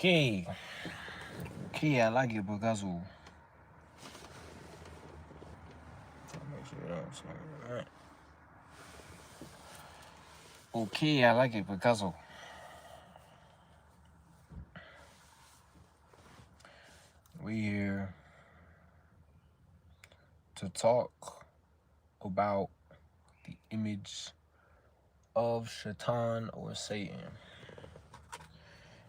Okay. Okay, I like it because of. Okay, I like it because of. We here to talk about the image of Shaitan or Satan.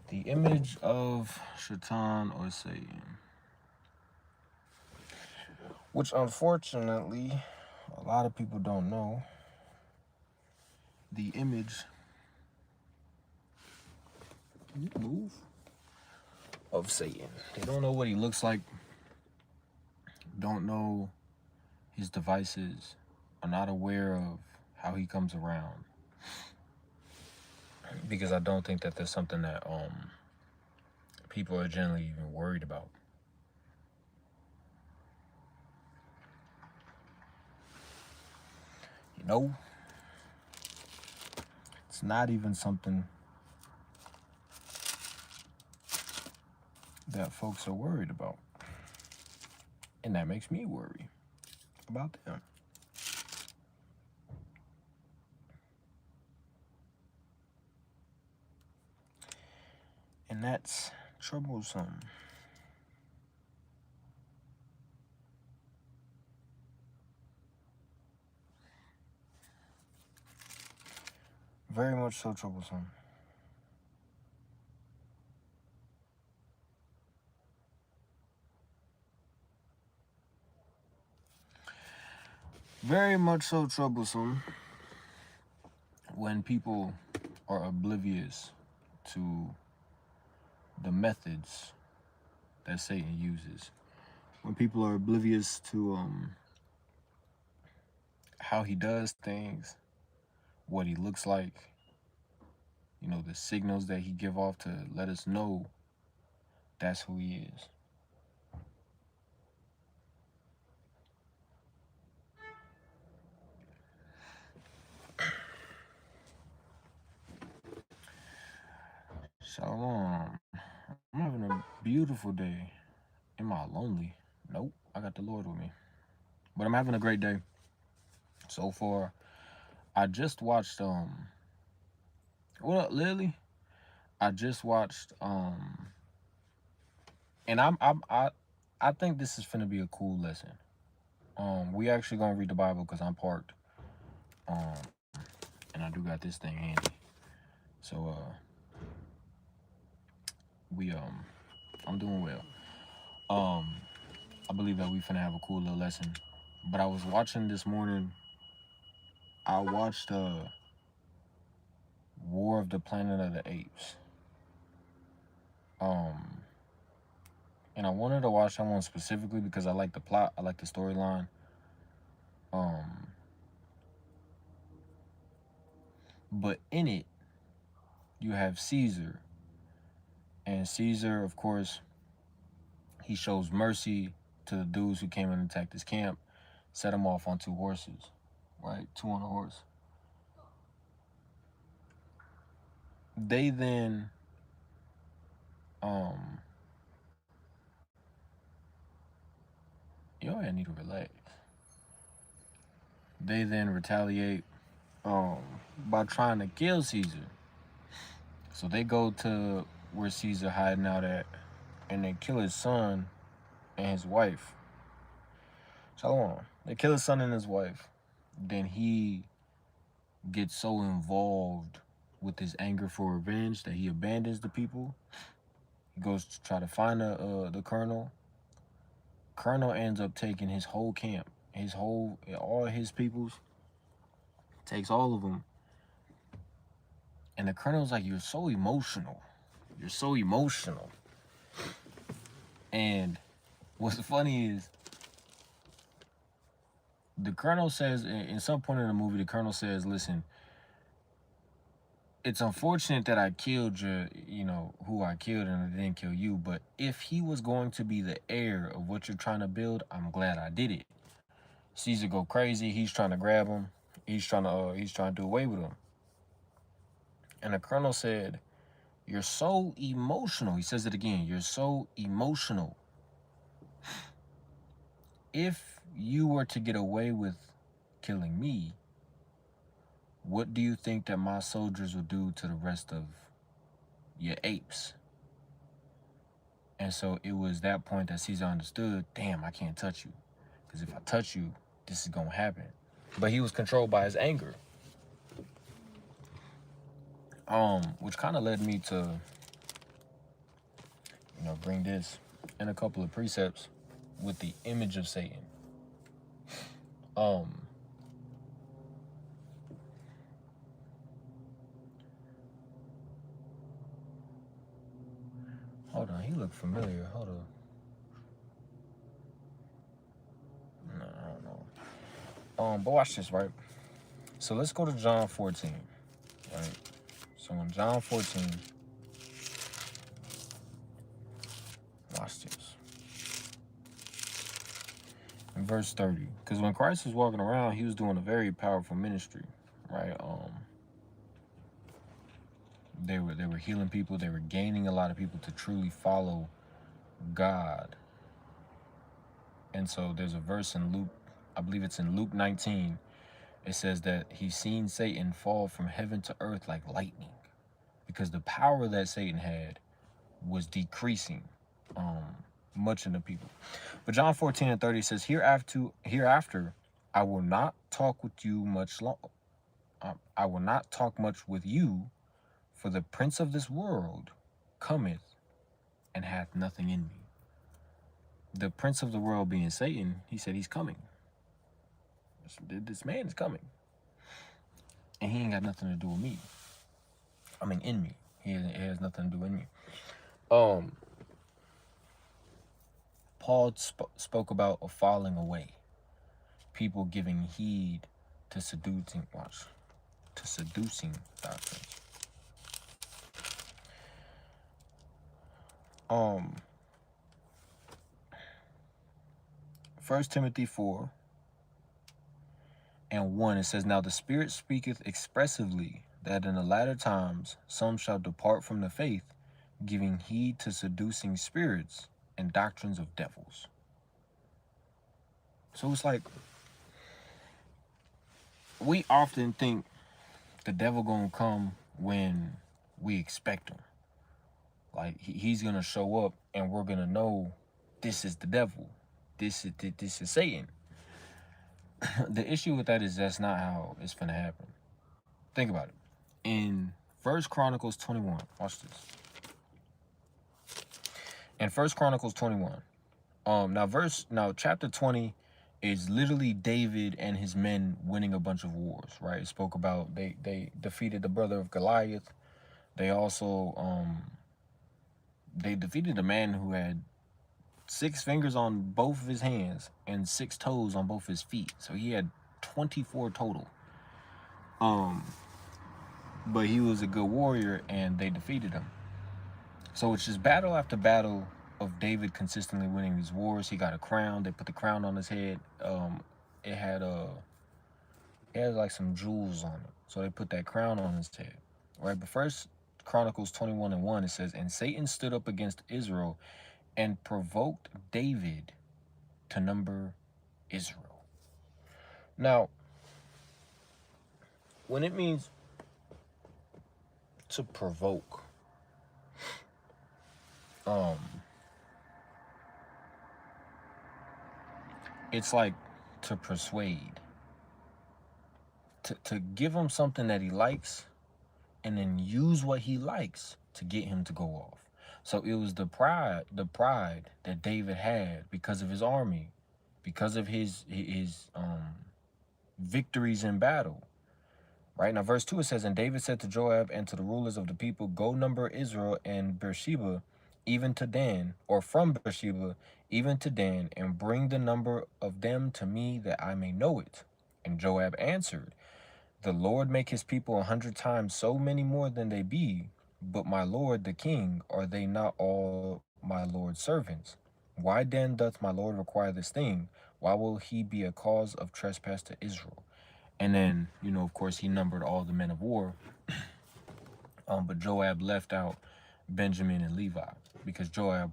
The image of Shaitan or Satan. Which unfortunately, a lot of people don't know. The image of Satan. They don't know what he looks like. Don't know his devices. Are not aware of how he comes around. Because I don't think that there's something that people are generally even worried about. You know, it's not even something that folks are worried about. And that makes me worry about them. And that's troublesome. Very much so troublesome. Very much so troublesome when people are oblivious to the methods that Satan uses. When people are oblivious to how he does things, what he looks like, you know, the signals that he give off to let us know that's who he is. Shalom. I'm having a beautiful day. Am I lonely? Nope. I got the Lord with me. But I'm having a great day so far. I just watched what up, Lily? I just watched and I think this is gonna be a cool lesson. We actually gonna read the Bible because I'm parked. Um and I do got this thing handy. So we I'm doing well. I believe that we finna have a cool little lesson. But I was watching this morning. I watched War of the Planet of the Apes. And I wanted to watch that one specifically because I like the plot, I like the storyline. But in it, you have Caesar, and Caesar, of course, he shows mercy to the dudes who came and attacked his camp, set them off on two horses, right? Two on a horse. They then y'all need to relax. They then retaliate by trying to kill Caesar. So they go to where Caesar hiding out at, and they kill his son and his wife. Shalom. They kill his son and his wife. Then he gets so involved with his anger for revenge that he abandons the people. He goes to try to find the colonel. Colonel ends up taking his whole camp, all his peoples, takes all of them. And the colonel's like, "You're so emotional. You're so emotional." And what's funny is the colonel says, in some point in the movie, the colonel says, "Listen, it's unfortunate that I killed who I killed, and I didn't kill you. But if he was going to be the heir of what you're trying to build, I'm glad I did it." Caesar go crazy. He's trying to grab him. He's trying to do away with him. And the colonel said, You're so emotional. He says it again. You're so emotional. If you were to get away with killing me, what do you think that my soldiers will do to the rest of your apes? And so it was that point that Caesar understood, damn, I can't touch you. Because if I touch you, this is going to happen. But he was controlled by his anger. Which kind of led me to, bring this in a couple of precepts with the image of Satan. Hold on, he looked familiar. Hold on. No, I don't know. But watch this, right? So let's go to John 14, right? So in John 14, watch this. In verse 30, because when Christ was walking around, he was doing a very powerful ministry, right? They were healing people. They were gaining a lot of people to truly follow God. And so there's a verse in Luke, I believe it's in Luke 19. It says that he's seen Satan fall from heaven to earth like lightning, because the power that Satan had was decreasing much in the people. But John 14 and 30 says, hereafter I will not talk with you much long. I will not talk much with you, for the prince of this world cometh and hath nothing in me. The prince of the world being Satan, he said he's coming. This man is coming. And he ain't got nothing to do with me. I mean, in me. He has nothing to do with me. Paul spoke about a falling away. People giving heed to seducing doctrines. 1 Timothy 4 and 1, it says, now the Spirit speaketh expressively that in the latter times some shall depart from the faith, giving heed to seducing spirits and doctrines of devils. So it's like, we often think the devil gonna come when we expect him. Like he's gonna show up and we're gonna know this is the devil. This is Satan. The issue with that is that's not how it's gonna happen. Think about it. In 1 Chronicles 21, watch this. In 1 Chronicles 21, now chapter 20 is literally David and his men winning a bunch of wars, right? It spoke about they defeated the brother of Goliath. They also they defeated a man who had 6 fingers on both of his hands and 6 toes on both his feet. So he had 24 total. But he was a good warrior and they defeated him. So it's just battle after battle of David consistently winning these wars. He got a crown. They put the crown on his head. It had like some jewels on it. So they put that crown on his head. Right? But 1 Chronicles 21 and 1, it says, and Satan stood up against Israel and provoked David to number Israel. Now, when it means to provoke, it's like to persuade, to give him something that he likes and then use what he likes to get him to go off. So it was the pride that David had because of his army, because of his victories in battle. Right? Now, verse 2, it says, and David said to Joab and to the rulers of the people, go number Israel and Beersheba, even to Dan, or from Beersheba, even to Dan, and bring the number of them to me that I may know it. And Joab answered, the Lord make his people 100 times so many more than they be, but my lord the king, are they not all my lord's servants? Why then doth my lord require this thing? Why will he be a cause of trespass to Israel? And then, of course, he numbered all the men of war. But Joab left out Benjamin and Levi, because Joab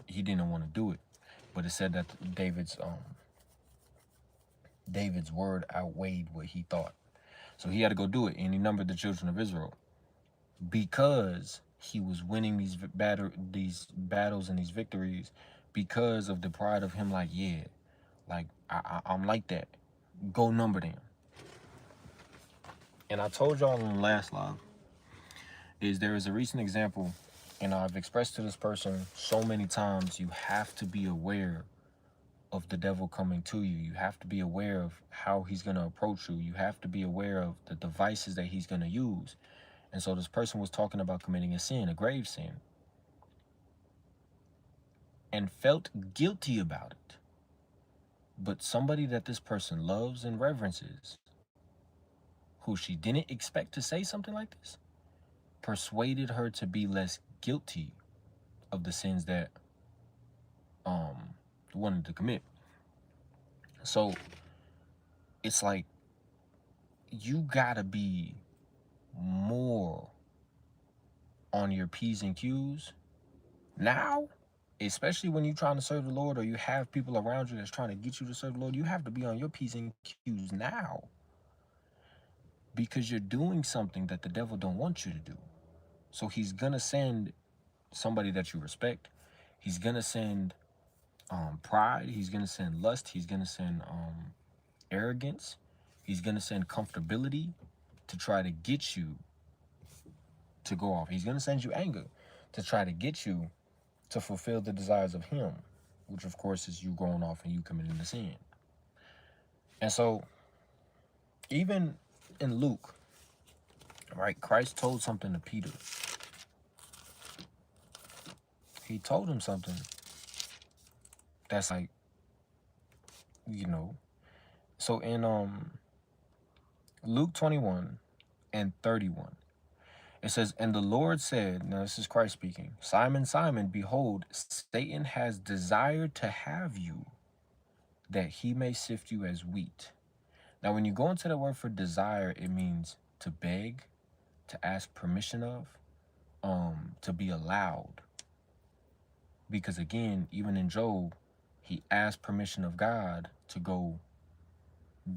he didn't want to do it. But it said that David's word outweighed what he thought. So he had to go do it, and he numbered the children of Israel because he was winning these battles and these victories because of the pride of him. Like, yeah, like I'm like that. Go number them. And I told y'all in the last live there is a recent example, and I've expressed to this person so many times. You have to be aware of the devil coming to you. You have to be aware of how he's going to approach you. You have to be aware of the devices that he's going to use. And so this person was talking about committing a sin, a grave sin, and felt guilty about it. But somebody that this person loves and reverences, who she didn't expect to say something like this, persuaded her to be less guilty of the sins that wanted to commit. So it's like, you gotta be more on your P's and Q's now, especially when you're trying to serve the Lord, or you have people around you that's trying to get you to serve the Lord. You have to be on your P's and Q's now, because you're doing something that the devil don't want you to do. So he's gonna send somebody that you respect. He's gonna send pride. He's gonna send lust. He's gonna send arrogance. He's gonna send comfortability to try to get you to go off. He's gonna send you anger to try to get you to fulfill the desires of him, which of course is you going off and you committing the sin. And so even in Luke, right, Christ told something to Peter. He told him something that's like, so in Luke 21 and 31, it says, and the Lord said, now this is Christ speaking, Simon, Simon, behold, Satan has desired to have you, that he may sift you as wheat. Now, when you go into the word for desire, it means to beg, to ask permission of, to be allowed. Because again, even in Job, he asked permission of God to go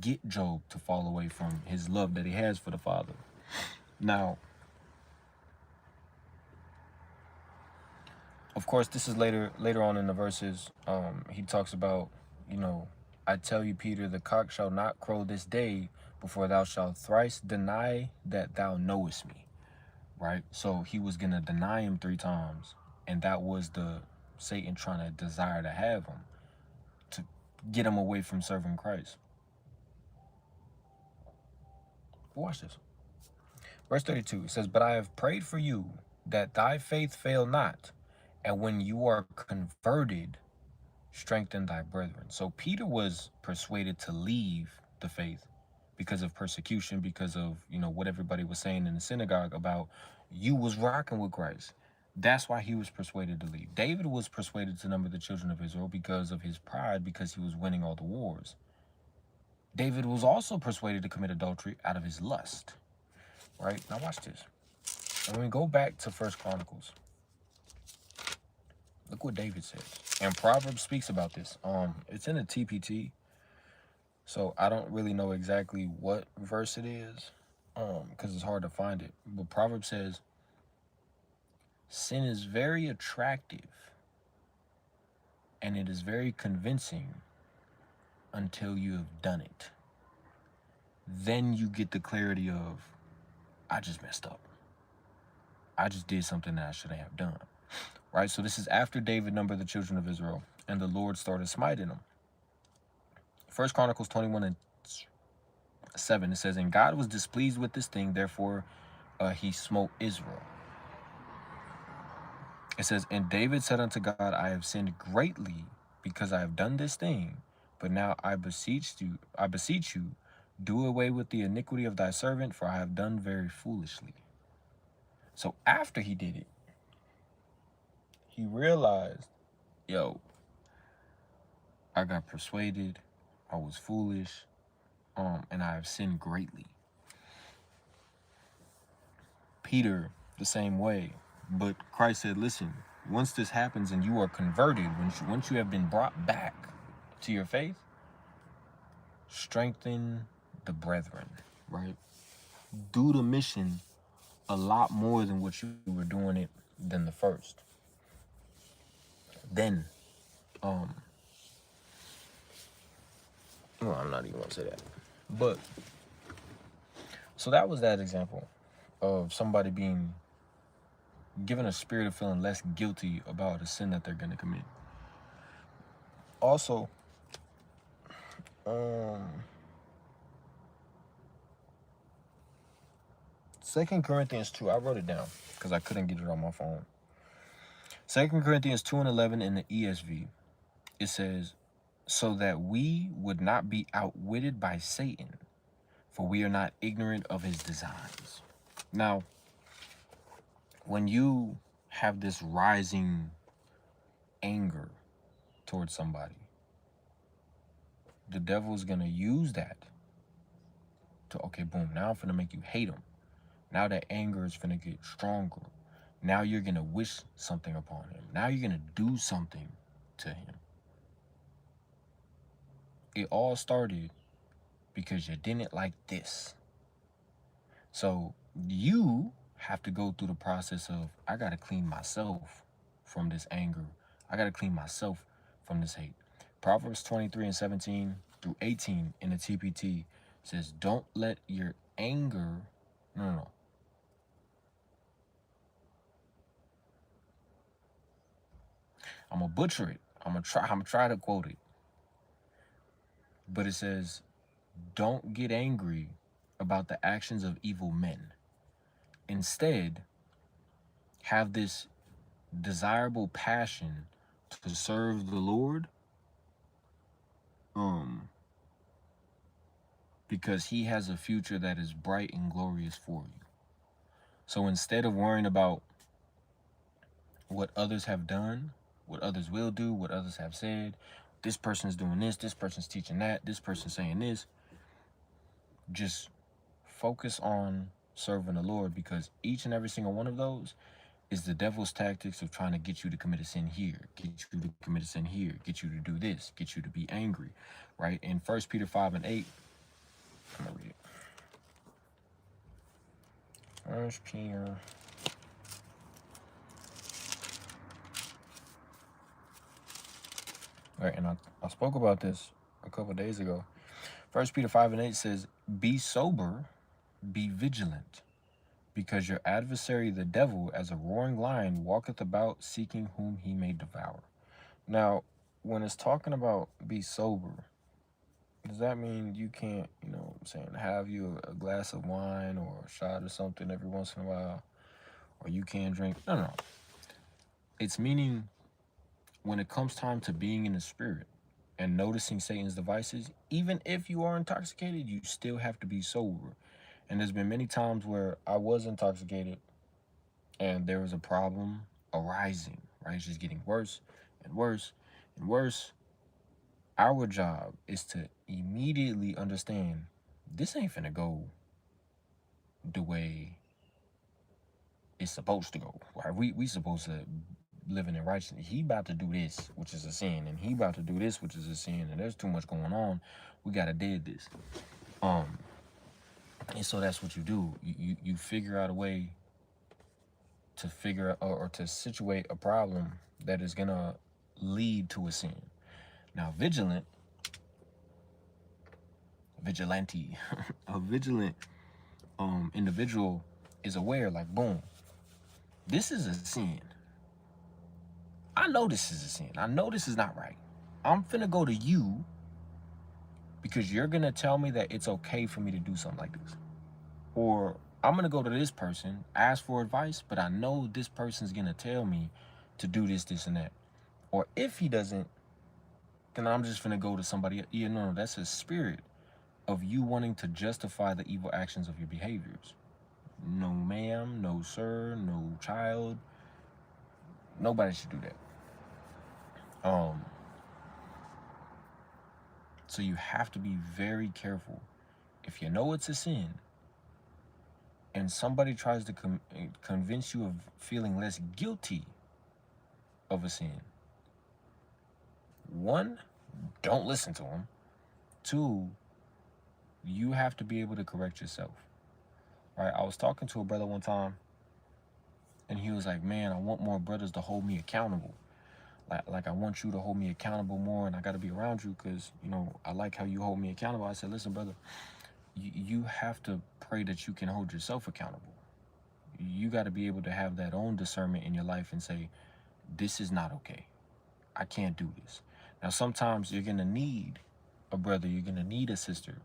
get Job to fall away from his love that he has for the Father. Now, of course, this is later on in the verses. He talks about, I tell you, Peter, the cock shall not crow this day before thou shalt thrice deny that thou knowest me. Right? So he was going to deny him 3 times. And that was the Satan trying to desire to have him, to get him away from serving Christ. Watch this. Verse 32, it says, but I have prayed for you that thy faith fail not, and when you are converted, strengthen thy brethren. So Peter was persuaded to leave the faith because of persecution, because of, what everybody was saying in the synagogue about you was rocking with Christ. That's why he was persuaded to leave. David was persuaded to number the children of Israel because of his pride, because he was winning all the wars. David was also persuaded to commit adultery out of his lust. Right? Now watch this. And when we go back to 1 Chronicles, look what David says. And Proverbs speaks about this. It's in a TPT, so I don't really know exactly what verse it is, because it's hard to find it. But Proverbs says, sin is very attractive, and it is very convincing until you have done it. Then you get the clarity of, I just messed up. I just did something that I shouldn't have done. Right? So this is after David numbered the children of Israel, and the Lord started smiting them. 1 Chronicles 21 and 7, it says, and God was displeased with this thing, therefore he smote Israel. It says, and David said unto God, I have sinned greatly because I have done this thing, but now I beseech you, do away with the iniquity of thy servant, for I have done very foolishly. So after he did it, he realized, I got persuaded, I was foolish, and I have sinned greatly. Peter, the same way, But Christ said, listen, once this happens and you are converted, once you have been brought back to your faith, strengthen the brethren, right? Do the mission a lot more than what you were doing it than the first. Then, well, I'm not even gonna say that. But, so that was that example of somebody being given a spirit of feeling less guilty about a sin that they're gonna commit. Also, 2 Corinthians 2, I wrote it down because I couldn't get it on my phone. 2 Corinthians 2 and 11 in the ESV, it says, so that we would not be outwitted by Satan, for we are not ignorant of his designs. Now, when you have this rising anger towards somebody, the devil's going to use that to, okay, boom, now I'm finna make you hate him. Now that anger is finna get stronger. Now you're going to wish something upon him. Now you're going to do something to him. It all started because you didn't like this. So you have to go through the process of, I got to clean myself from this anger. I got to clean myself from this hate. Proverbs 23 and 17 through 18 in the TPT says, don't let your anger, no. I'm going to butcher it. I'm going to try to quote it. But it says, don't get angry about the actions of evil men. Instead, have this desirable passion to serve the Lord, because he has a future that is bright and glorious for you. So instead of worrying about what others have done, what others will do, what others have said, this person's doing this person's teaching that, this person's saying this, just focus on serving the Lord, because each and every single one of those is the devil's tactics of trying to get you to commit a sin here, get you to commit a sin here, get you to do this, get you to be angry, right? In 1 Peter 5 and 8, I'm going to read it. 1 Peter. All right, and I spoke about this a couple of days ago. 1 Peter 5 and 8 says, be sober, be vigilant, because your adversary, the devil, as a roaring lion, walketh about seeking whom he may devour. Now, when it's talking about be sober, does that mean you can't, have you a glass of wine or a shot or something every once in a while, or you can't drink? No. It's meaning when it comes time to being in the spirit and noticing Satan's devices, even if you are intoxicated, you still have to be sober. And there's been many times where I was intoxicated and there was a problem arising, right? It's just getting worse and worse and worse. Our job is to immediately understand this ain't finna go the way it's supposed to go, right? We supposed to living in righteousness. He about to do this, which is a sin, and he about to do this, which is a sin, and there's too much going on. We gotta dead this. And so that's what you do. You figure out a way to figure or to situate a problem that is gonna lead to a sin. Now, vigilante, a vigilant individual is aware, like, boom, this is a sin. I know this is a sin. I know this is not right. I'm finna go to you because you're gonna tell me that it's okay for me to do something like this. Or I'm gonna go to this person, ask for advice, but I know this person's gonna tell me to do this, this, and that. Or if he doesn't, then I'm just gonna go to somebody else. No, that's a spirit of you wanting to justify the evil actions of your behaviors. No ma'am, no sir, no child. Nobody should do that. So you have to be very careful. If you know it's a sin, and somebody tries to convince you of feeling less guilty of a sin, one, don't listen to them. Two, you have to be able to correct yourself. Right? I was talking to a brother one time, and he was like, "Man, I want more brothers to hold me accountable. Like I want you to hold me accountable more, and I got to be around you because I like how you hold me accountable." I said, "Listen, brother, you have to pray that you can hold yourself accountable. You got to be able to have that own discernment in your life and say, this is not okay. I can't do this." Now, sometimes you're gonna need a brother, you're gonna need a sister,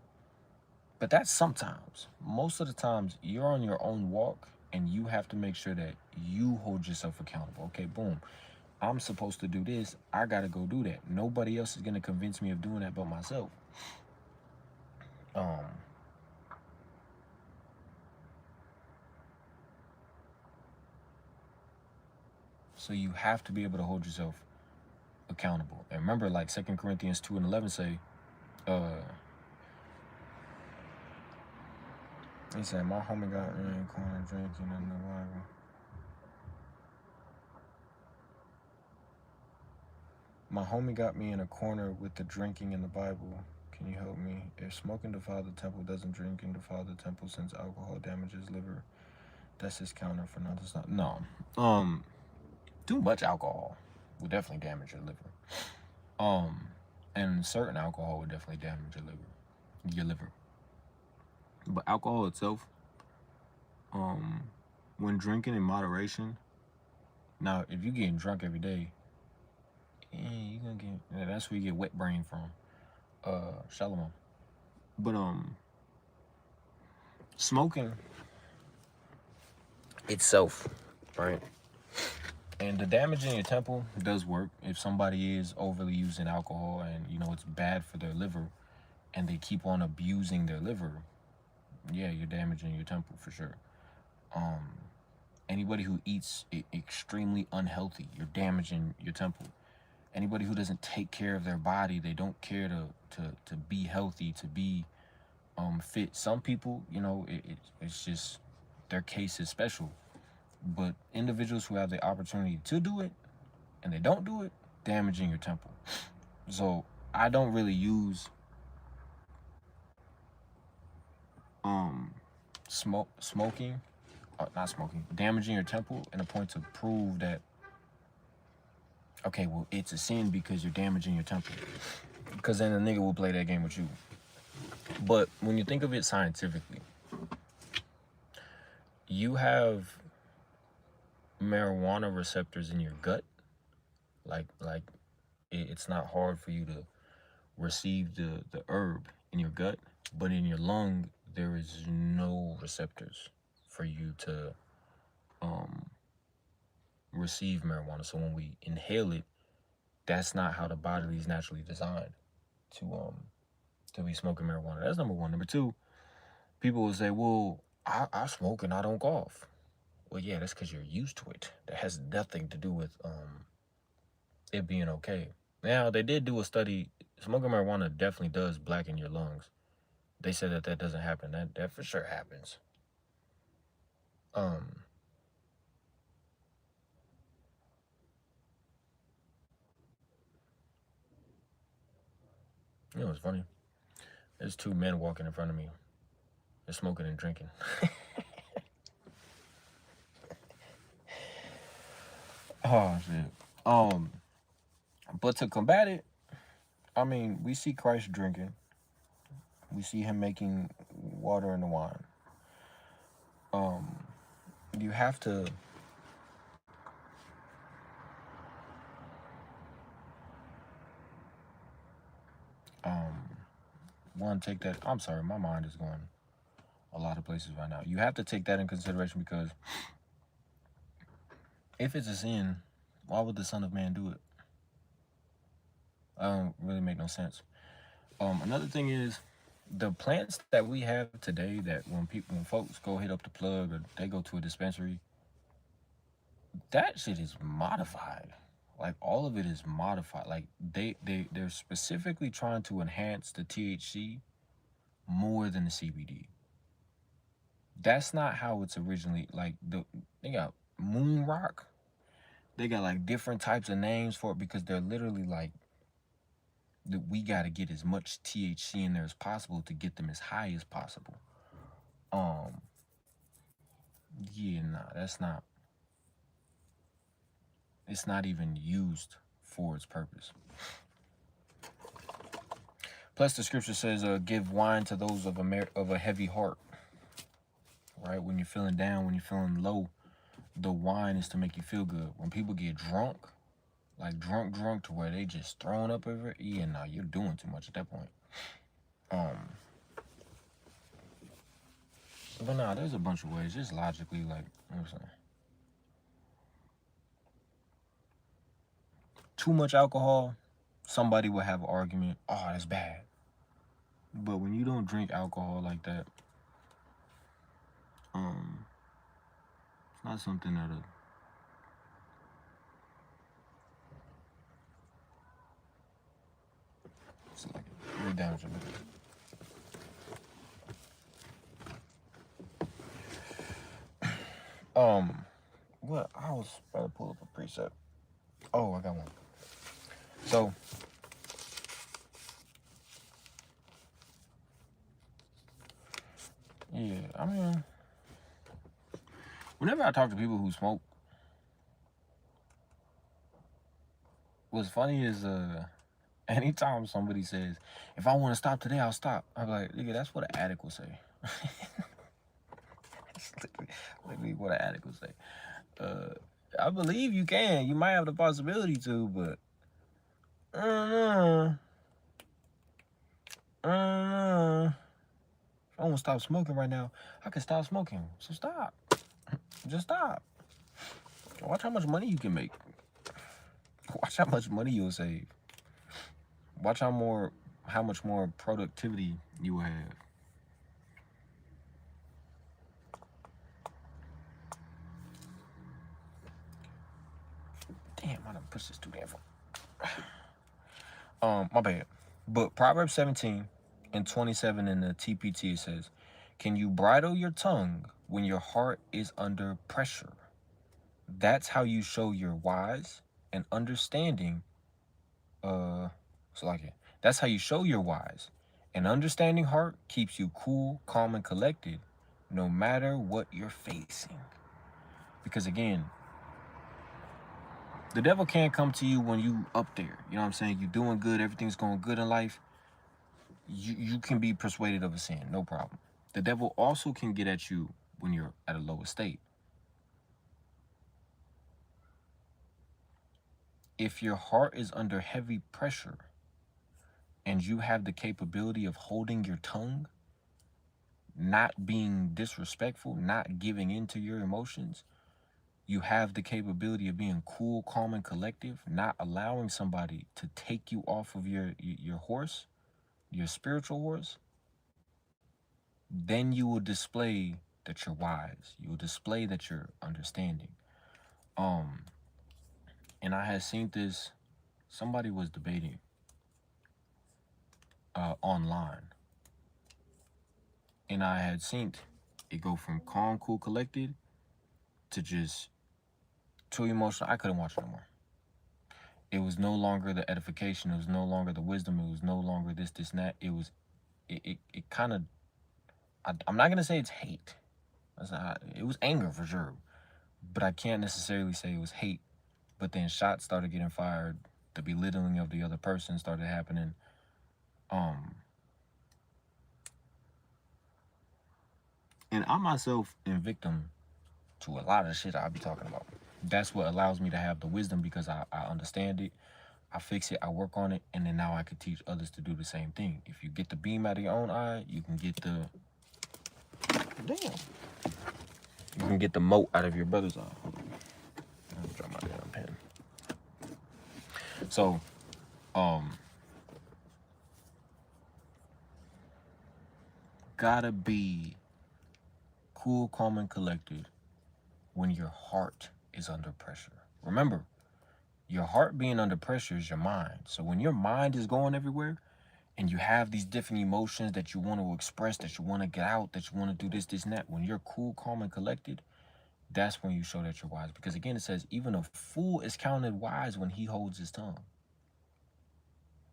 but that's sometimes. Most of the times, you're on your own walk, and you have to make sure that you hold yourself accountable. Okay, boom. I'm supposed to do this. I got to go do that. Nobody else is going to convince me of doing that but myself. So you have to be able to hold yourself accountable. And remember, like 2 Corinthians 2:11 say, he said, "My homie got me in a corner drinking in the Bible." "My homie got me in a corner with the drinking in the Bible. Can you help me? If smoking defile the temple, doesn't drinking defile the temple since alcohol damages liver? That's his counter for nothing." No. Too much alcohol would definitely damage your liver. And certain alcohol would definitely damage your liver. But alcohol itself, when drinking in moderation. Now, if you're getting drunk every day, you're gonna get. That's where you get wet brain from. Shalom. But smoking itself, right? And the damage in your temple does work. If somebody is overly using alcohol and it's bad for their liver, and they keep on abusing their liver, yeah, you're damaging your temple for sure. Anybody who eats extremely unhealthy, you're damaging your temple. Anybody who doesn't take care of their body, they don't care to be healthy, to be fit. Some people, it's just their case is special. But individuals who have the opportunity to do it and they don't do it, damaging your temple. So I don't really use damaging your temple in a point to prove that, okay, well, it's a sin because you're damaging your temple. Because then the nigga will play that game with you. But when you think of it scientifically, you have marijuana receptors in your gut. Like it's not hard for you to receive the herb in your gut, but in your lung, there is no receptors for you to receive marijuana. So when we inhale it, that's not how the body is naturally designed to be smoking marijuana. That's number one. Number two, people will say, well, I smoke and I don't cough. Well, yeah, that's because you're used to it. That has nothing to do with it being okay. Now, they did do a study. Smoking marijuana definitely does blacken your lungs. They said that doesn't happen. That for sure happens. It's funny. There's two men walking in front of me. They're smoking and drinking. Oh shit. But to combat it, I mean, we see Christ drinking. We see him making water into wine. You have to take that. I'm sorry, my mind is going a lot of places right now. You have to take that in consideration because if it's a sin, why would the Son of Man do it? Don't really make no sense. Another thing is the plants that we have today that when folks go hit up the plug or they go to a dispensary, that shit is modified. Like all of it is modified. Like they're specifically trying to enhance the THC more than the CBD. That's not how it's originally, like, they got moon rock. They got like different types of names for it because they're literally like, we got to get as much THC in there as possible to get them as high as possible. Um, yeah, nah, that's not. It's not even used for its purpose. Plus, the scripture says, "Give wine to those of a heavy heart." Right? When you're feeling down, when you're feeling low, the wine is to make you feel good. When people get drunk, like drunk to where they just throwing up over it, yeah, nah, you're doing too much at that point. But nah, there's a bunch of ways, just logically, like, you know what I'm saying? Too much alcohol, somebody will have an argument. Oh, that's bad. But when you don't drink alcohol like that, it's not something that it's like really damaging. What I was about to pull up a precept. Oh, I got one. So yeah, I mean, whenever I talk to people who smoke, what's funny is anytime somebody says, if I want to stop today, I'll stop. I'm like, nigga, that's what an addict will say. That's literally what an addict will say. I believe you can. You might have the possibility to, but I don't know. If I want to stop smoking right now, I can stop smoking. So stop. Just stop. Watch how much money you can make. Watch how much money you'll save. Watch how much more productivity you will have. Damn, I done pushed this too damn far. My bad. But Proverbs 17:27 in the TPT, it says, "Can you bridle your tongue when your heart is under pressure? That's how you show you're wise and understanding." That's how you show you're wise. An understanding heart keeps you cool, calm, and collected, no matter what you're facing. Because again, the devil can't come to you when you up there. You know what I'm saying? You doing good, everything's going good in life. You can be persuaded of a sin, no problem. The devil also can get at you when you're at a lower state. If your heart is under heavy pressure and you have the capability of holding your tongue, not being disrespectful, not giving in to your emotions, you have the capability of being cool, calm, and collective, not allowing somebody to take you off of your horse, your spiritual horse, then you will display that you're wise. You will display that you're understanding. And I had seen this, somebody was debating online. And I had seen it go from calm, cool, collected to just too emotional. I couldn't watch it no more. It was no longer the edification. It was no longer the wisdom. It was no longer this, and that. It kind of, I'm not going to say it's hate. It was anger for sure. But I can't necessarily say it was hate. But then shots started getting fired. The belittling of the other person started happening. And I myself am victim to a lot of shit I be talking about. That's what allows me to have the wisdom because I understand it. I fix it, I work on it, and then now I can teach others to do the same thing. If you get the beam out of your own eye, you can get the mote out of your brother's eye. Let me drop my damn pen. So, gotta be cool, calm, and collected when your heart is under pressure. Remember, your heart being under pressure is your mind. So when your mind is going everywhere and you have these different emotions that you want to express, that you want to get out, that you want to do this, this, and that. When you're cool, calm, and collected, that's when you show that you're wise. Because again, it says, even a fool is counted wise when he holds his tongue.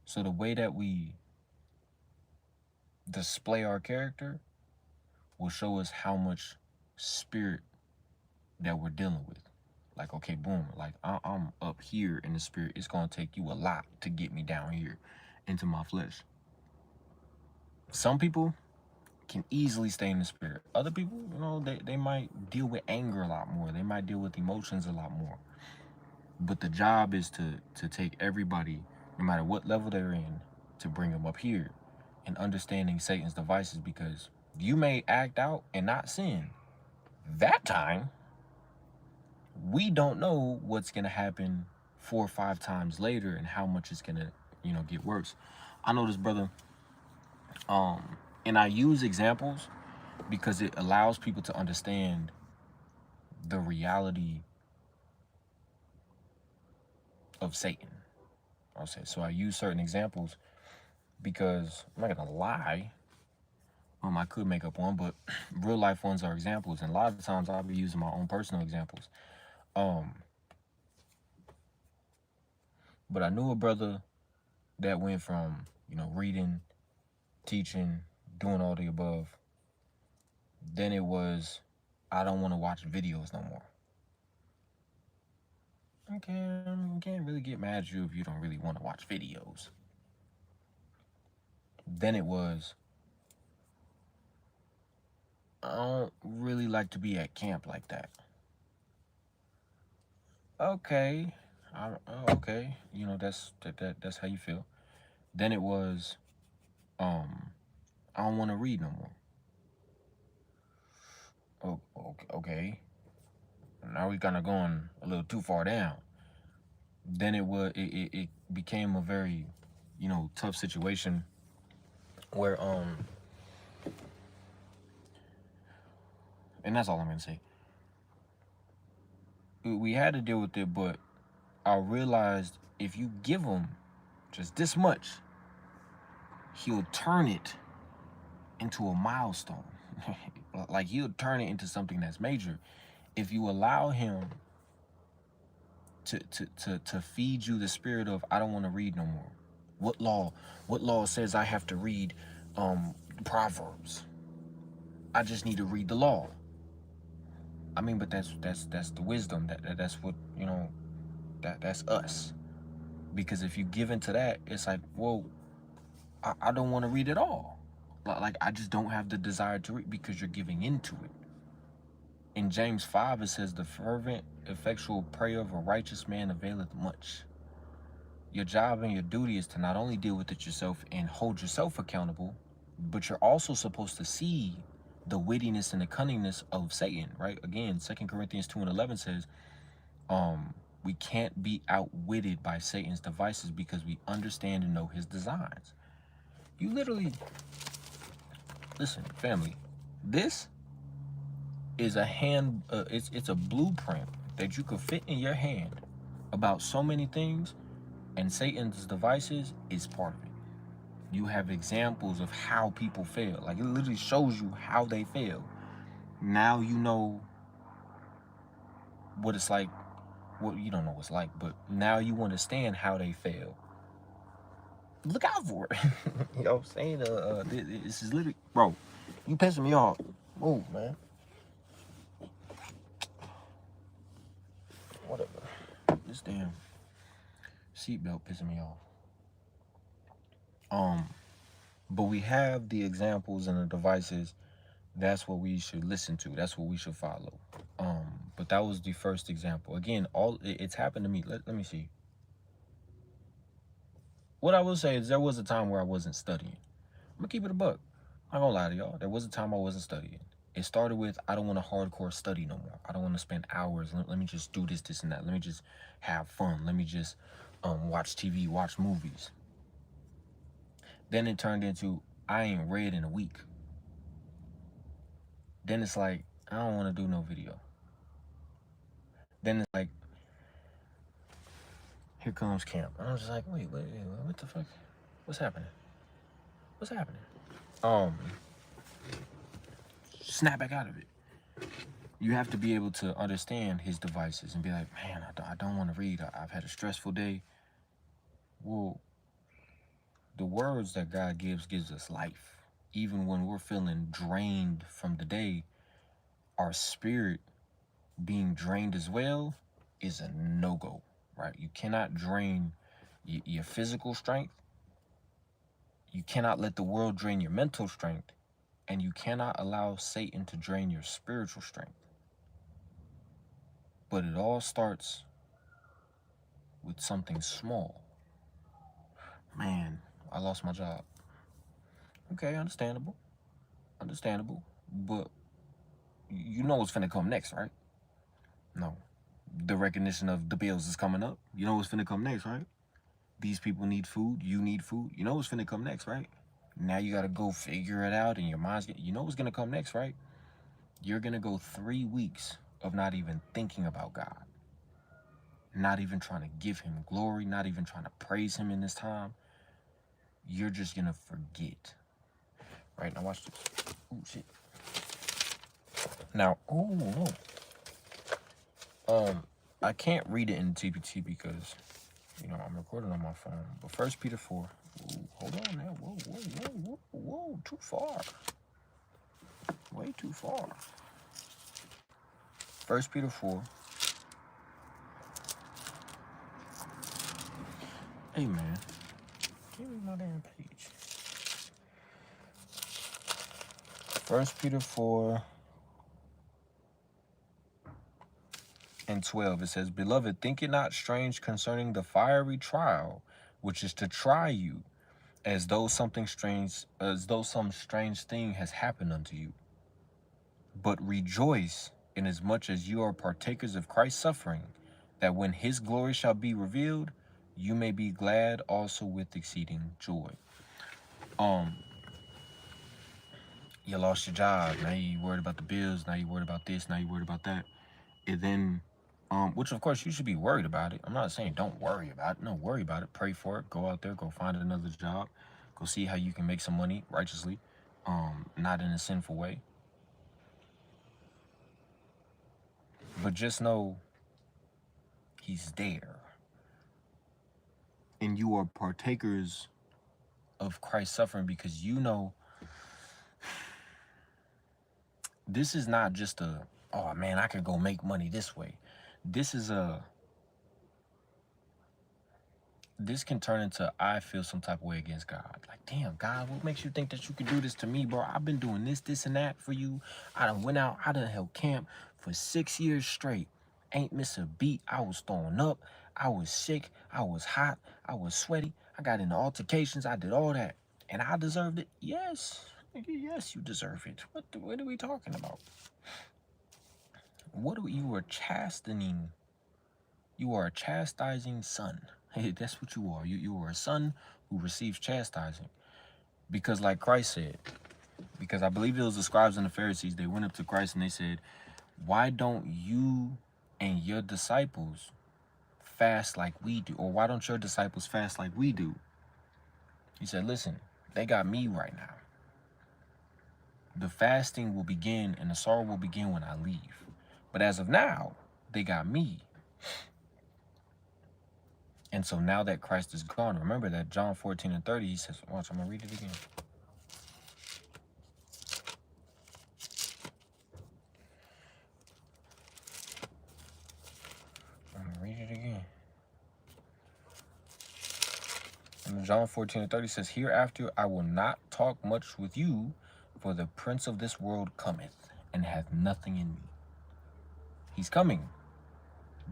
So the way that we display our character will show us how much spirit that we're dealing with. Like, okay, boom, like I'm up here in the spirit. It's going to take you a lot to get me down here into my flesh. Some people can easily stay in the spirit. Other people, they might deal with anger a lot more. They might deal with emotions a lot more. But the job is to take everybody, no matter what level they're in, to bring them up here and understanding Satan's devices, because you may act out and not sin. That time, we don't know what's going to happen 4 or 5 times later and how much it's going to, get worse. I know this brother, and I use examples because it allows people to understand the reality of Satan. I'll say so. I use certain examples because I'm not gonna lie. I could make up one, but real life ones are examples, and a lot of times I'll be using my own personal examples. But I knew a brother that went from reading, teaching, doing all the above. Then it was, I don't want to watch videos no more. Okay, you can't really get mad at you if you don't really want to watch videos. Then it was, I don't really like to be at camp like that. Okay, okay, that's how you feel. Then it was, I don't want to read no more. Okay. Now we kind of going a little too far down. Then it became a very, tough situation where and that's all I'm gonna say. We had to deal with it, but I realized if you give him just this much, he'll turn it into a milestone. Like, he'll turn it into something that's major if you allow him to feed you the spirit of, I don't want to read no more. What law says I have to read Proverbs? I just need to read the law. I mean, but that's the wisdom. That's what, that's us. Because if you give into that, it's like, well, I don't want to read at all. Like, I just don't have the desire to read, because you're giving into it. In James 5, it says, the fervent, effectual prayer of a righteous man availeth much. Your job and your duty is to not only deal with it yourself and hold yourself accountable, but you're also supposed to see the wittiness and the cunningness of Satan, right? Again, 2 Corinthians 2:11 says, we can't be outwitted by Satan's devices because we understand and know his designs. You literally, listen, family, this is it's a blueprint that you could fit in your hand about so many things, and Satan's devices is part of it. You have examples of how people fail. Like, it literally shows you how they fail. Now you know what it's like. Well, you don't know what it's like, but now you understand how they fail. Look out for it. You know what I'm saying? This is literally, bro, you pissing me off. Move, man. Whatever. This damn seatbelt pissing me off. But we have the examples and the devices. That's what we should listen to. That's what we should follow. But that was the first example. Again, it's happened to me. Let me see. What I will say is, there was a time where I wasn't studying. I'm gonna keep it a buck. I'm not gonna lie to y'all. There was a time I wasn't studying. It started with, I don't want to hardcore study no more. I don't want to spend hours. Let me just do this, and that. Let me just have fun. Let me just watch TV, watch movies. Then it turned into, I ain't read in a week. Then it's like, I don't want to do no video. Then it's like, here comes camp. And I was just like, wait, what the fuck? What's happening? What's happening? Snap back out of it. You have to be able to understand his devices and be like, man, I don't want to read. I've had a stressful day. Well, the words that God gives us life. Even when we're feeling drained from the day, our spirit being drained as well is a no-go, right? You cannot drain your physical strength. You cannot let the world drain your mental strength. And you cannot allow Satan to drain your spiritual strength. But it all starts with something small. Man, I lost my job. Okay, understandable. Understandable. But you know what's finna come next, right? No. The recognition of the bills is coming up. You know what's finna come next, right? These people need food. You need food. You know what's finna come next, right? Now you gotta go figure it out and your mind's you know what's gonna come next, right? You're gonna go 3 weeks of not even thinking about God. Not even trying to give him glory, not even trying to praise him in this time. You're just gonna forget. Right, now watch this. Oh shit. Now, I can't read it in TPT because, you know, I'm recording on my phone. But 1 Peter 4. Ooh, hold on now. Whoa. Too far. Way too far. 1 Peter 4. Hey, man. Give me my damn page. 1 Peter 4 and 12. It says, Beloved, think it not strange concerning the fiery trial, which is to try you, as though some strange thing has happened unto you. But rejoice inasmuch as you are partakers of Christ's suffering, that when his glory shall be revealed, you may be glad also with exceeding joy. You lost your job. Now you worried about the bills. Now you worried about this. Now you worried about that. And then, which of course you should be worried about it. I'm not saying don't worry about it. No, worry about it. Pray for it. Go out there. Go find another job. Go see how you can make some money righteously, not in a sinful way. But just know he's there. And you are partakers of Christ's suffering because you know this is not just oh man, I could go make money this way. This can turn into I feel some type of way against God. Like, damn, God, what makes you think that you can do this to me, bro? I've been doing this, and that for you. I done went out, I done held camp for 6 years straight. Ain't miss a beat. I was throwing up. I was sick. I was hot. I was sweaty. I got into altercations. I did all that. And I deserved it? Yes. Yes, you deserve it. What are we talking about? You are chastening? You are a chastising son. Hey, that's what you are. You are a son who receives chastising. Because like Christ said, because I believe it was the scribes and the Pharisees, they went up to Christ and they said, why don't you and your disciples fast like we do? Or why don't your disciples fast like we do? He said, listen, they got me right now. The fasting will begin and the sorrow will begin when I leave. But as of now, they got me. And so now that Christ is gone, remember that John 14 and 30, he says, watch, I'm going to read it again. I'm going to read it again. And John 14 and 30 says, hereafter I will not talk much with you, for the prince of this world cometh, and hath nothing in me. He's coming.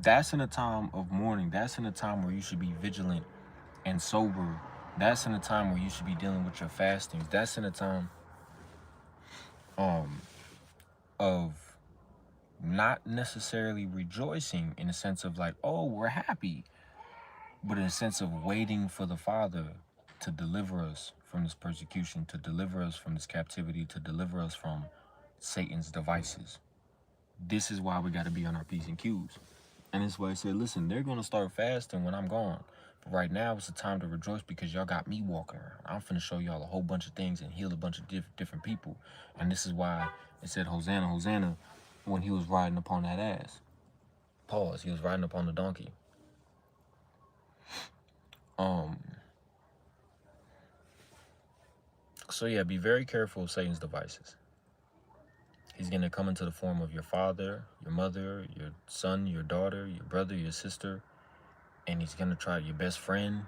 That's in a time of mourning. That's in a time where you should be vigilant and sober. That's in a time where you should be dealing with your fastings. That's in a time of not necessarily rejoicing in the sense of like, oh, we're happy, but in a sense of waiting for the Father to deliver us from this persecution, to deliver us from this captivity, to deliver us from Satan's devices. This is why we got to be on our P's and Q's. And that's why I said, listen, they're going to start fasting when I'm gone. But right now, it's a time to rejoice because y'all got me walking around. I'm finna show y'all a whole bunch of things and heal a bunch of different people. And this is why it said Hosanna, Hosanna when he was riding upon that ass. Pause. He was riding upon the donkey. So yeah, be very careful of Satan's devices. He's going to come into the form of your father, your mother, your son, your daughter, your brother, your sister. And he's going to try your best friend,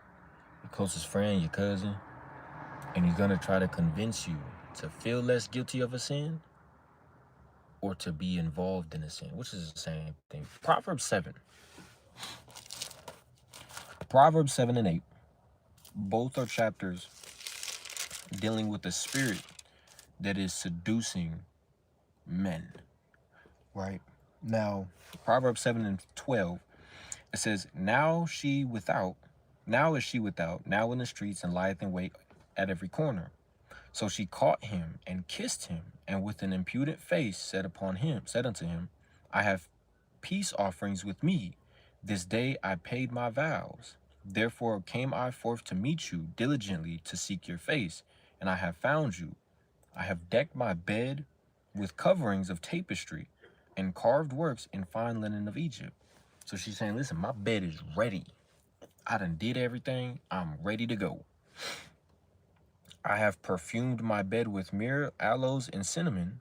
your closest friend, your cousin. And he's going to try to convince you to feel less guilty of a sin or to be involved in a sin, which is the same thing. Proverbs 7 and 8, both are chapters dealing with the spirit that is seducing men, right? Now, Proverbs 7 and 12, it says, now is she without, now in the streets, and lieth in wait at every corner. So she caught him and kissed him, and with an impudent face said unto him, I have peace offerings with me. This day I paid my vows. Therefore came I forth to meet you diligently to seek your face, and I have found you. I have decked my bed with coverings of tapestry and carved works in fine linen of Egypt. So she's saying, listen, my bed is ready. I done did everything. I'm ready to go. I have perfumed my bed with myrrh, aloes, and cinnamon.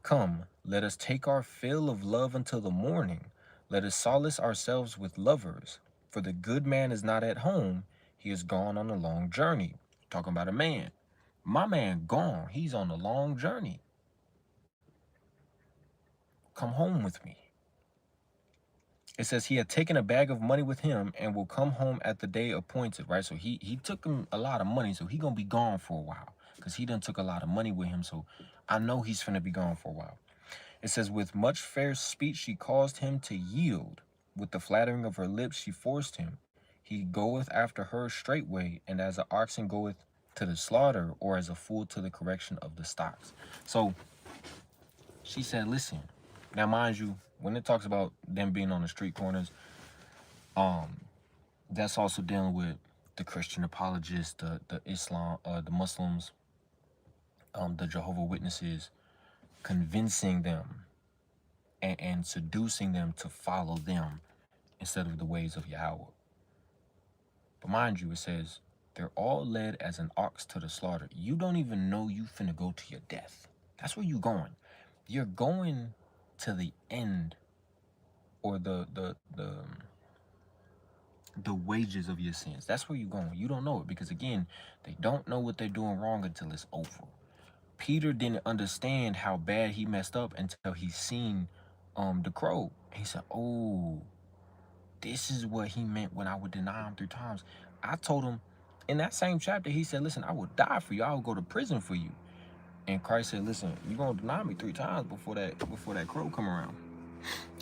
Come, let us take our fill of love until the morning. Let us solace ourselves with lovers. For the good man is not at home. He is gone on a long journey. Talking about a man. My man gone. He's on a long journey. Come home with me. It says he had taken a bag of money with him and will come home at the day appointed, right? So he took him a lot of money, so he gonna be gone for a while because he done took a lot of money with him. So I know he's finna be gone for a while. It says, with much fair speech she caused him to yield. With the flattering of her lips she forced him. He goeth after her straightway, and as an oxen goeth to the slaughter, or as a fool to the correction of the stocks. So she said, listen, now mind you, when it talks about them being on the street corners, that's also dealing with the Christian apologists, the Islam, the Muslims, the Jehovah Witnesses, convincing them and seducing them to follow them instead of the ways of Yahweh. But mind you, it says, they're all led as an ox to the slaughter. You don't even know you finna go to your death. That's where you going. You're going to the end, or the wages of your sins. That's where you're going. You don't know it because, again, they don't know what they're doing wrong until it's over. Peter didn't understand how bad he messed up until he seen the crow. He said, oh, this is what he meant when I would deny him 3 times. I told him in that same chapter, he said, listen, I will die for you. I will go to prison for you. And Christ said, listen, you're going to deny me 3 times before that crow come around.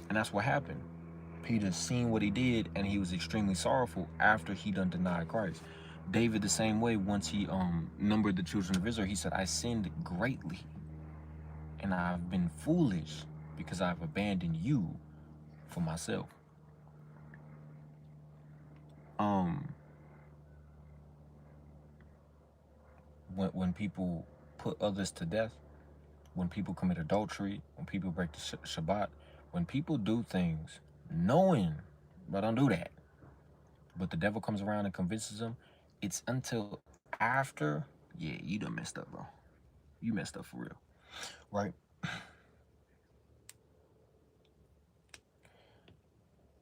And that's what happened. Peter seen what he did, and he was extremely sorrowful after he done denied Christ. David the same way, once he numbered the children of Israel, he said, I sinned greatly, and I've been foolish because I've abandoned you for myself. When people put others to death, when people commit adultery, when people break the Shabbat, when people do things knowing, but don't do that, but the devil comes around and convinces them, it's until after, yeah, you done messed up, bro. You messed up for real, right?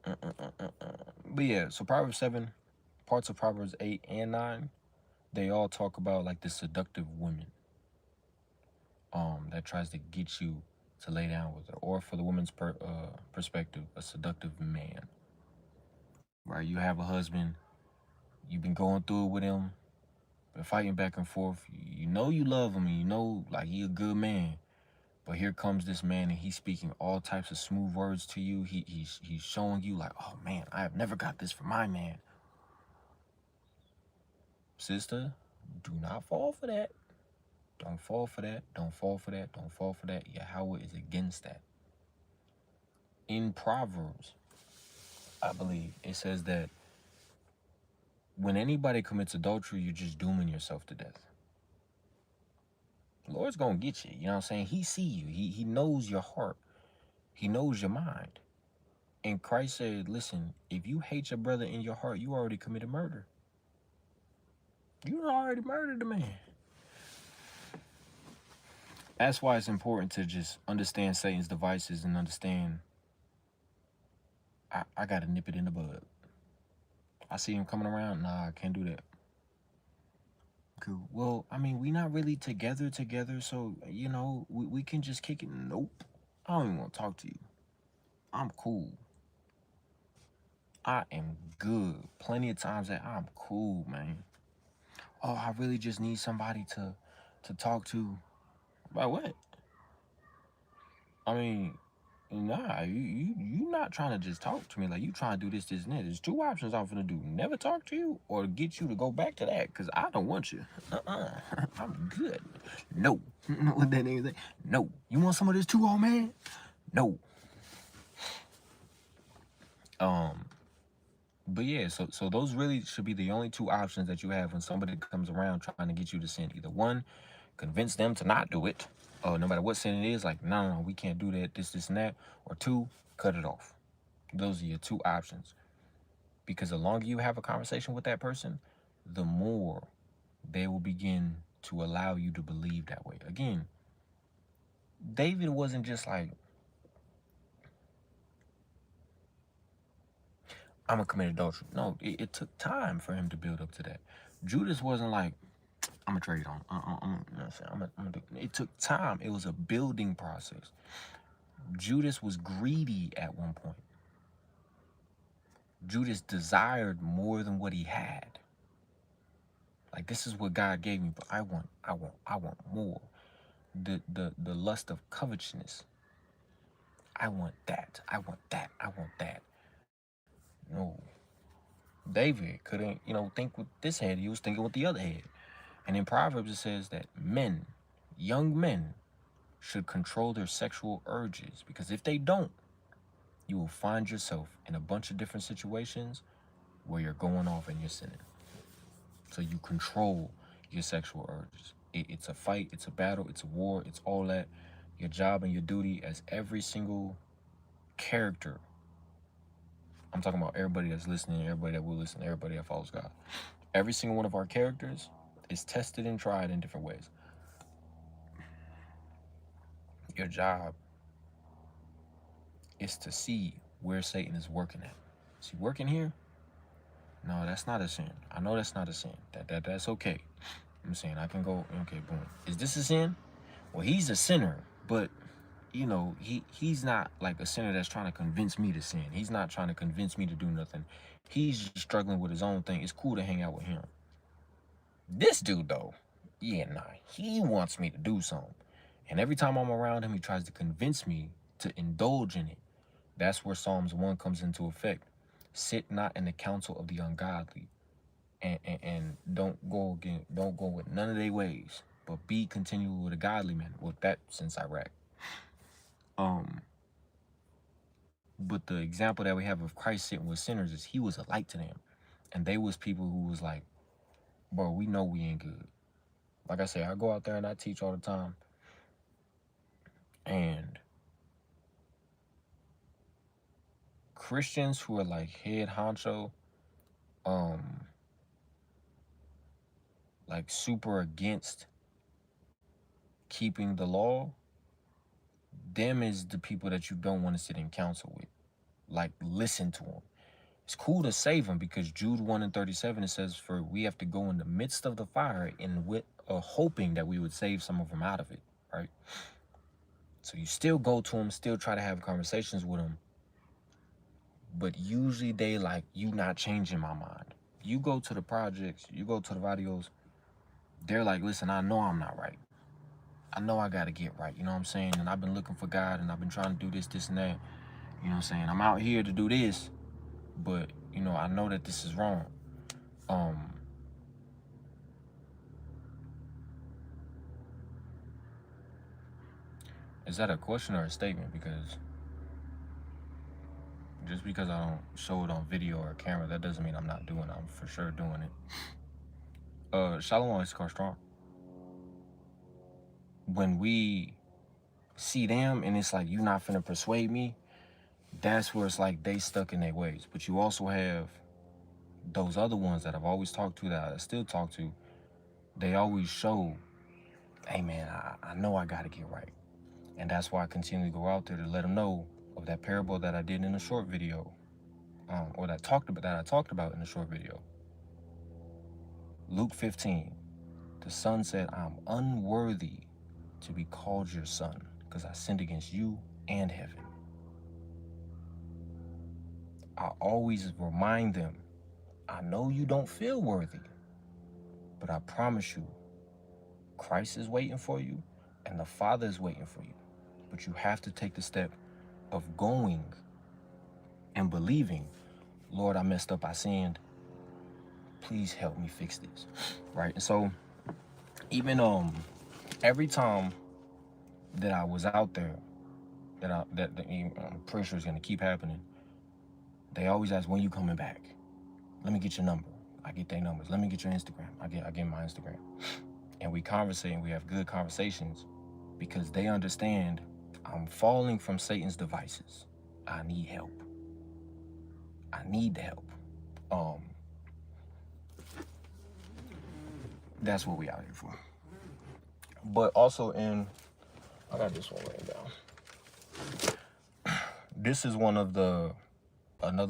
But yeah, so Proverbs 7, parts of Proverbs 8 and 9, they all talk about like the seductive woman that tries to get you to lay down with her, or for the woman's perspective, a seductive man, right? You have a husband, you've been going through it with him, been fighting back and forth. You know you love him, and you know like he a good man, but here comes this man, and he's speaking all types of smooth words to you. He's showing you like, oh man, I have never got this from my man. Sister, do not fall for that. Don't fall for that. Don't fall for that. Don't fall for that. Yahweh is against that. In Proverbs, I believe it says that when anybody commits adultery, you're just dooming yourself to death. The Lord's gonna get you. You know what I'm saying? He see you. He knows your heart. He knows your mind. And Christ said, listen, if you hate your brother in your heart, you already committed murder. You already murdered the man. That's why it's important to just understand Satan's devices and understand I gotta nip it in the bud. I see him coming around. Nah, I can't do that. Cool. Well, I mean, we not really together, so, you know, we can just kick it. Nope. I don't even want to talk to you. I'm cool. I am good. Plenty of times that I'm cool, man. Oh, I really just need somebody to talk to. About what? I mean, nah, you not trying to just talk to me. Like, you trying to do this, and that. There's two options I'm gonna do. Never talk to you or get you to go back to that, because I don't want you. I'm good. No. What that nigga say? No. You want some of this too, old man? No. But yeah, so those really should be the only two options that you have when somebody comes around trying to get you to sin. Either one, convince them to not do it, no matter what sin it is, like, no, we can't do that, this, and that. Or two, cut it off. Those are your two options. Because the longer you have a conversation with that person, the more they will begin to allow you to believe that way. Again, David wasn't just like, I'm gonna commit adultery. No, it took time for him to build up to that. Judas wasn't like, I'm gonna trade on. You know what I'm saying? It took time. It was a building process. Judas was greedy at one point. Judas desired more than what he had. Like, this is what God gave me, but I want more. The lust of covetousness. I want that. I want that. I want that. No. David couldn't, think with this head. He was thinking with the other head. And in Proverbs it says that men, young men, should control their sexual urges, because if they don't, you will find yourself in a bunch of different situations where you're going off and you're sinning. So you control your sexual urges. It's a fight, it's a battle, it's a war, it's all that. Your job and your duty as every single character. I'm talking about everybody that's listening, everybody that will listen, everybody that follows God. Every single one of our characters is tested and tried in different ways. Your job is to see where Satan is working at. Is he working here? No, that's not a sin. I know that's not a sin. That's okay. I'm saying I can go, okay, boom. Is this a sin? Well, he's a sinner, but he's not like a sinner that's trying to convince me to sin. He's not trying to convince me to do nothing. He's just struggling with his own thing. It's cool to hang out with him. This dude, though, he wants me to do something. And every time I'm around him, he tries to convince me to indulge in it. That's where Psalms 1 comes into effect. Sit not in the counsel of the ungodly, and don't go with none of their ways, but be continual with a godly man. Well, that since Iraq. But the example that we have of Christ sitting with sinners is he was a light to them. And they was people who was like, bro, we know we ain't good. Like I say, I go out there and I teach all the time. And Christians who are like head honcho, like super against keeping the law, them is the people that you don't want to sit in counsel with. Like, listen to them. It's cool to save them, because Jude 1:37, it says, for we have to go in the midst of the fire and with hoping that we would save some of them out of it, right? So you still go to them, still try to have conversations with them, but usually they like, you not changing my mind. You go to the projects, you go to the videos, they're like, listen, I know I'm not right. I know I got to get right, you know what I'm saying? And I've been looking for God, and I've been trying to do this, and that. You know what I'm saying? I'm out here to do this, but, I know that this is wrong. Is that a question or a statement? Because Just because I don't show it on video or camera, that doesn't mean I'm not doing it. I'm for sure doing it. Shalom is strong. When we see them and it's like, you not finna persuade me, that's where it's like they stuck in their ways. But you also have those other ones that I've always talked to, that I still talk to. They always show, hey man, I know I gotta get right. And that's why I continue to go out there to let them know of that parable that I did in a short video, or that I talked about in the short video. Luke 15, the son said, I'm unworthy to be called your son because I sinned against you and heaven. I always remind them, I know you don't feel worthy, but I promise you, Christ is waiting for you and the Father is waiting for you. But you have to take the step of going and believing, Lord, I messed up, I sinned. Please help me fix this, right? And so even every time that I was out there, that I'm pretty sure is gonna keep happening, they always ask, when you coming back? Let me get your number. I get their numbers. Let me get your Instagram. I get my Instagram. And we conversate and we have good conversations because they understand I'm falling from Satan's devices. I need help. I need the help. That's what we out here for. But also I got this one written down. This is another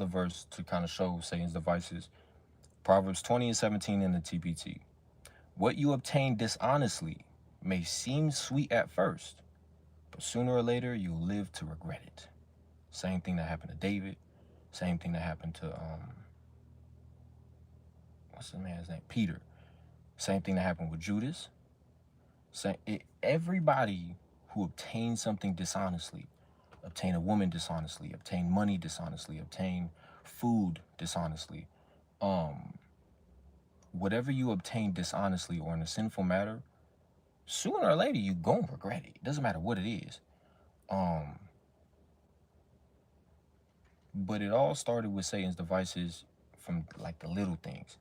verse to kind of show Satan's devices. Proverbs 20:17 in the TPT. What you obtain dishonestly may seem sweet at first, but sooner or later you'll live to regret it. Same thing that happened to David. Same thing that happened to what's the man's name? Peter. Same thing that happened with Judas. Everybody who obtained something dishonestly, obtain a woman dishonestly, obtain money dishonestly, obtain food dishonestly, whatever you obtain dishonestly or in a sinful matter, sooner or later you gonna regret it. It doesn't matter what it is. But it all started with Satan's devices from like the little things.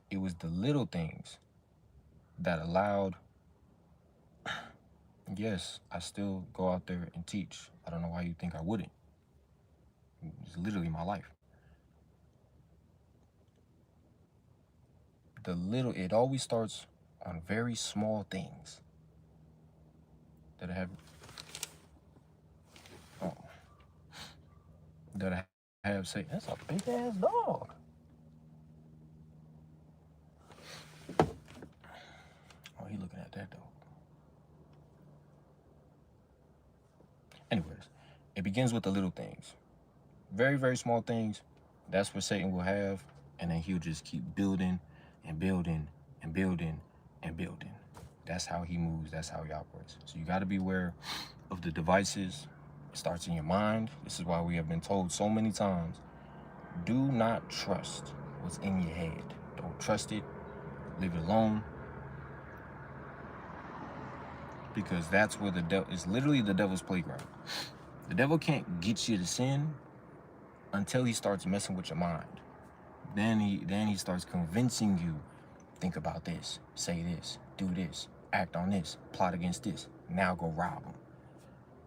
It was the little things that allowed, yes, I still go out there and teach. I don't know why you think I wouldn't. It's literally my life. It always starts on very small things that I have say, that's a big ass dog. Oh, he looking at that dog. Anyways, it begins with the little things. Very, very small things. That's what Satan will have. And then he'll just keep building and building and building and building. That's how he moves. That's how he operates. So you got to be aware of the devices. It starts in your mind. This is why we have been told so many times, do not trust what's in your head. Don't trust it. Leave it alone. Because that's where the devil is, literally the devil's playground. The devil can't get you to sin until he starts messing with your mind. Then he starts convincing you, think about this, say this, do this, act on this, plot against this, now go rob him.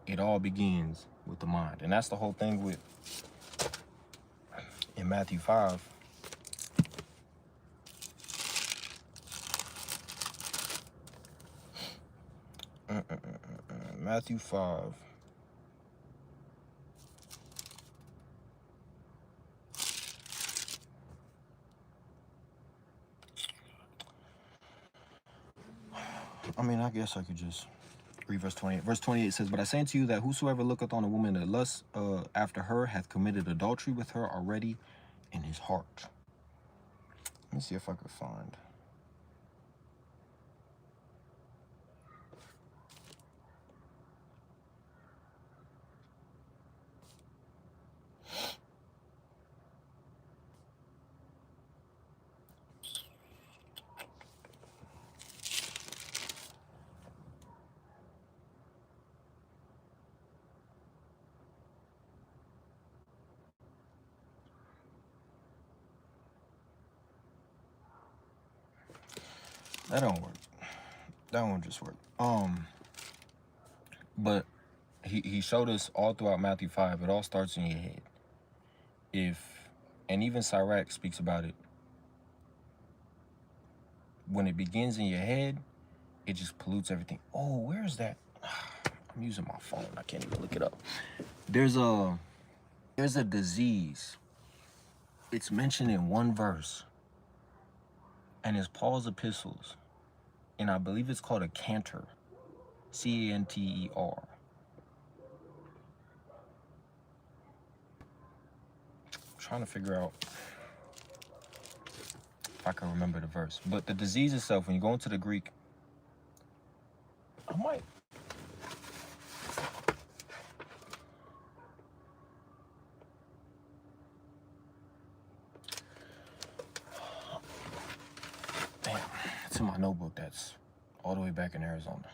It all begins with the mind. And that's the whole thing with, in Matthew 5, Matthew 5, I guess I could just read verse 28. Verse 28 says, but I say unto you that whosoever looketh on a woman that lusts after her hath committed adultery with her already in his heart. Let me see if I could find. That don't work. That won't just work. But he showed us all throughout Matthew 5. It all starts in your head. And even Tazarap speaks about it. When it begins in your head, it just pollutes everything. Oh, where is that? I'm using my phone. I can't even look it up. There's a disease. It's mentioned in one verse, and it's Paul's epistles, and I believe it's called a canter, canter. Trying to figure out if I can remember the verse. But the disease itself, when you go into the Greek, I might. Damn, it's in my notebook. That's all the way back in Arizona.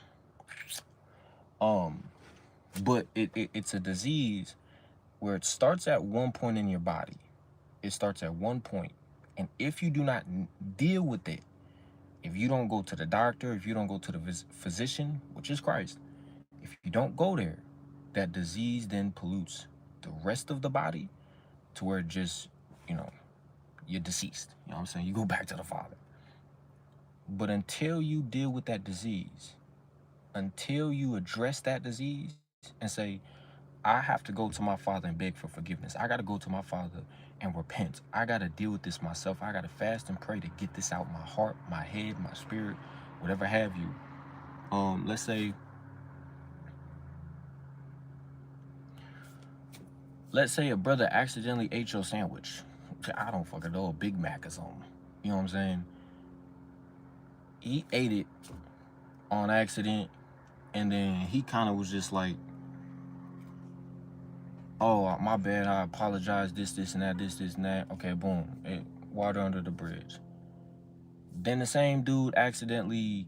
But it's a disease where it starts at one point in your body. It starts at one point, and if you do not deal with it, if you don't go to the doctor, if you don't go to the physician, which is Christ, if you don't go there, that disease then pollutes the rest of the body to where it just, you're deceased. You know what I'm saying? You go back to the Father. But until you deal with that disease, until you address that disease and say, I have to go to my Father and beg for forgiveness. I got to go to my Father and repent. I got to deal with this myself. I got to fast and pray to get this out my heart, my head, my spirit, whatever have you. Let's say a brother accidentally ate your sandwich. I don't fucking know, a Big Mac or something. You know what I'm saying? He ate it on accident, and then he kind of was just like, oh, my bad, I apologize, this and that, this and that. Okay, boom, water under the bridge. Then the same dude accidentally,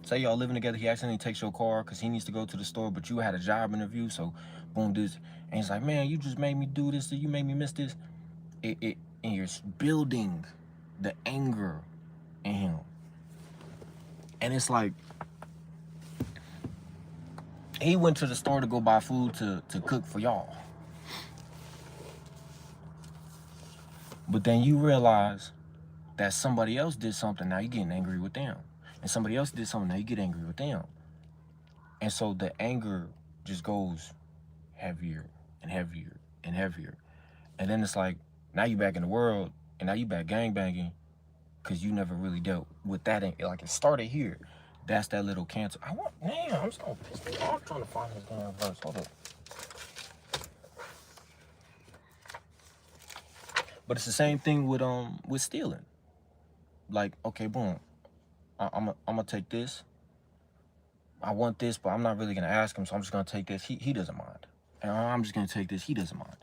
say y'all living together, he accidentally takes your car because he needs to go to the store, but you had a job interview, so boom, this. And he's like, man, you just made me do this, you made me miss this. And you're building the anger in him. And it's like, he went to the store to go buy food to cook for y'all. But then you realize that somebody else did something, now you're getting angry with them. And somebody else did something, now you get angry with them. And so the anger just goes heavier and heavier and heavier. And then it's like, now you back in the world, and now you back gangbanging because you never really dealt with that. Like, it started here. That's that little cancer. I'm so pissed me off trying to find this damn verse. Hold up. But it's the same thing with stealing. Like, okay, boom, I'm gonna take this. I want this, but I'm not really gonna ask him, so I'm just gonna take this. He doesn't mind. And I'm just gonna take this. He doesn't mind.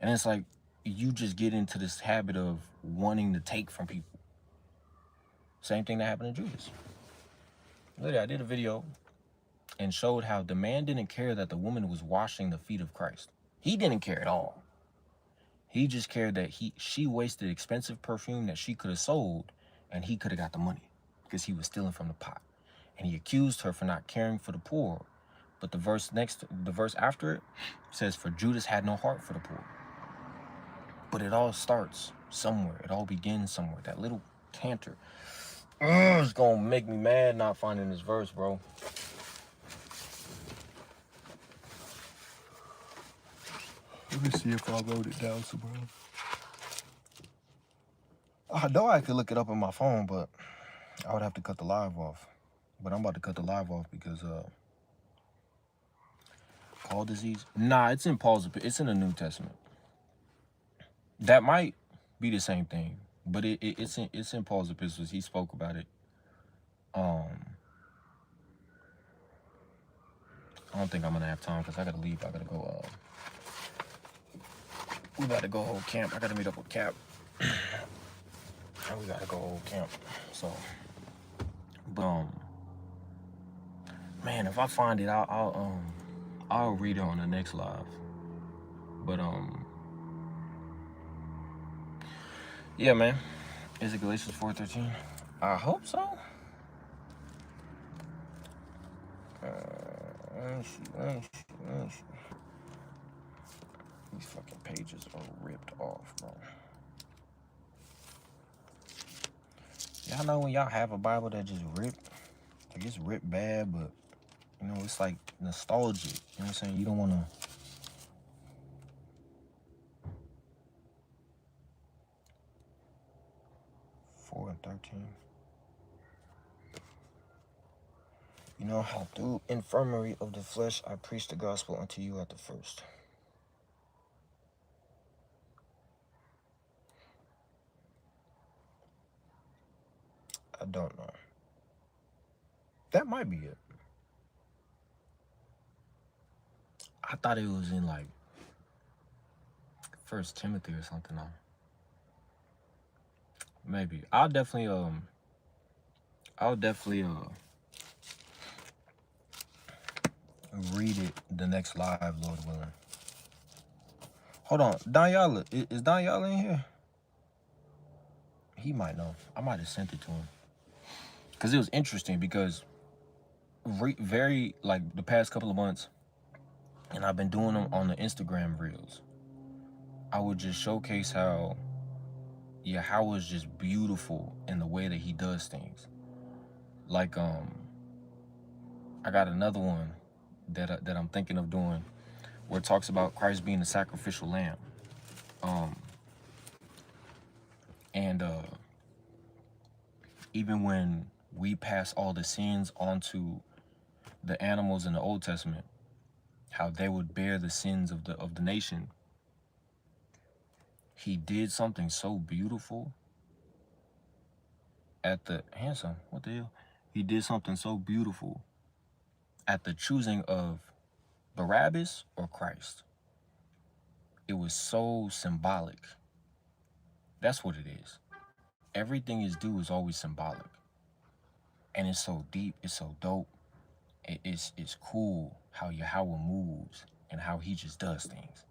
And it's like, you just get into this habit of wanting to take from people. Same thing that happened to Judas. Literally, I did a video and showed how the man didn't care that the woman was washing the feet of Christ. He didn't care at all. He just cared that she wasted expensive perfume that she could have sold, and he could have got the money because he was stealing from the pot. And he accused her for not caring for the poor. But the verse after it says, for Judas had no heart for the poor. But it all starts somewhere. It all begins somewhere. That little canter. It's gonna make me mad not finding this verse, bro. Let me see if I wrote it down somewhere. I know I could look it up on my phone, but I would have to cut the live off. But I'm about to cut the live off because Paul disease. Nah, it's in it's in the New Testament. That might be the same thing, but it's in Paul's epistles. He spoke about it. I don't think I'm gonna have time because I gotta leave. I gotta go. We about to go hold camp. I gotta meet up with Cap. And we gotta go hold camp. So, but man, if I find it, I'll read it on the next live. But yeah, man. Is it Galatians 4:13? I hope so. Let me see. These fucking pages are ripped off, bro. Y'all know when y'all have a Bible that just ripped? Like, it's ripped bad, but, you know, it's like nostalgic. You know what I'm saying? You don't want to... 4:13. You know how through infirmary of the flesh I preached the gospel unto you at the first. I don't know. That might be it. I thought it was in like 1 Timothy or something. Maybe. I'll definitely read it the next live, Lord willing. Hold on, Daniela, is Daniela in here? He might know. I might have sent it to him. Because it was interesting, because very, like, the past couple of months, and I've been doing them on the Instagram reels, I would just showcase how is just beautiful in the way that he does things. Like, I got another one that I'm thinking of doing where it talks about Christ being the sacrificial lamb. And even when we pass all the sins onto the animals in the Old Testament, how they would bear the sins of the nation, he did something so beautiful at the what the hell? He did something so beautiful at the choosing of Barabbas or Christ. It was so symbolic. That's what it is. Everything is due is always symbolic. And it's so deep, it's so dope. It's cool how Yahweh moves and how he just does things.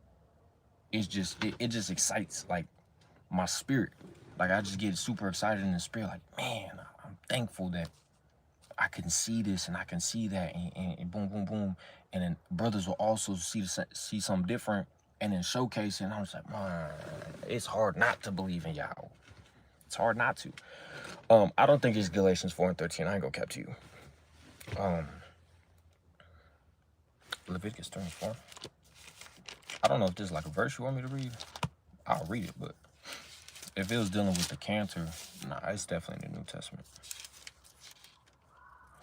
It's just, it just excites, like, my spirit. Like, I just get super excited in the spirit, like, man, I'm thankful that I can see this and I can see that, and boom, boom, boom. And then brothers will also see something different and then showcase it. And I was like, man, it's hard not to believe in Yahweh. It's hard not to. I don't think it's Galatians 4:13. I ain't gonna cap to you. Leviticus 24. I don't know if this is like a verse you want me to read. I'll read it, but if it was dealing with the cancer, nah, it's definitely in the New Testament.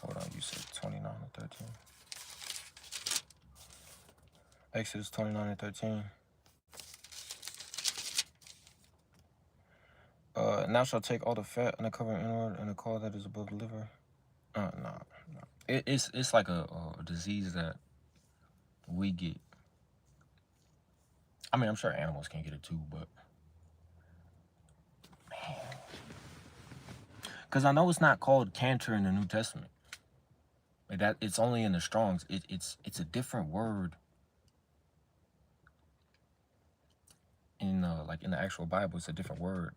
Hold on, you said 29 and 13. Exodus 29 and 13. And thou shalt take all the fat and the covering inward and the caul that is above the liver. No. It's like a disease that we get. I mean, I'm sure animals can get it too, but man, because I know it's not called cancer in the New Testament. Like that, it's only in the Strong's. It's a different word in like in the actual Bible. It's a different word.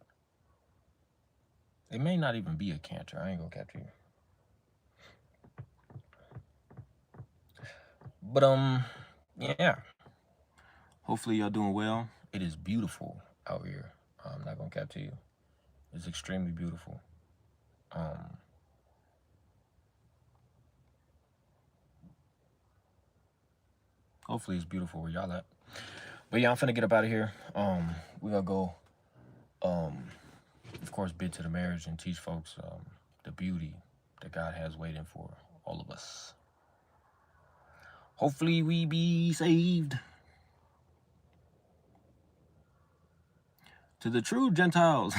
It may not even be a cancer. I ain't gonna capture you. But yeah. Hopefully y'all doing well. It is beautiful out here. I'm not gonna capture you. It's extremely beautiful. Hopefully it's beautiful where y'all at. But yeah, I'm finna get up out of here. We're gonna go, of course, bid to the marriage and teach folks the beauty that God has waiting for all of us. Hopefully we be saved. To the true Gentiles.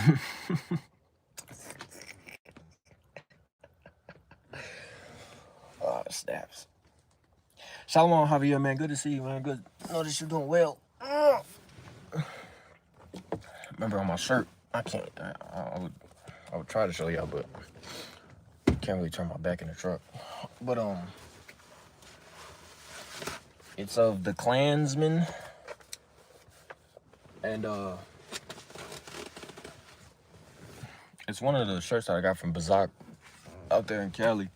Oh, snaps. Shalom, Javier, man. Good to see you, man. Good. Notice you're doing well. Remember on my shirt, I can't. I would try to show y'all, but can't really turn my back in the truck. But it's of the Klansmen, and It's one of the shirts that I got from Bazak out there in Cali.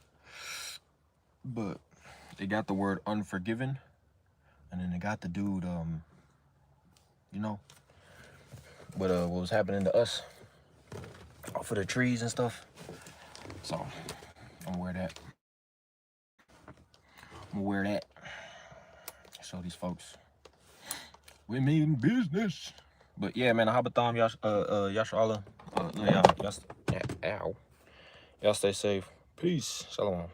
But they got the word unforgiven. And then they got the dude, you know, what was happening to us off of the trees and stuff. So I'm gonna wear that. Show these folks we mean business. But yeah, man, Habatham, Yasha Allah. Y'all stay safe. Peace. Shalom.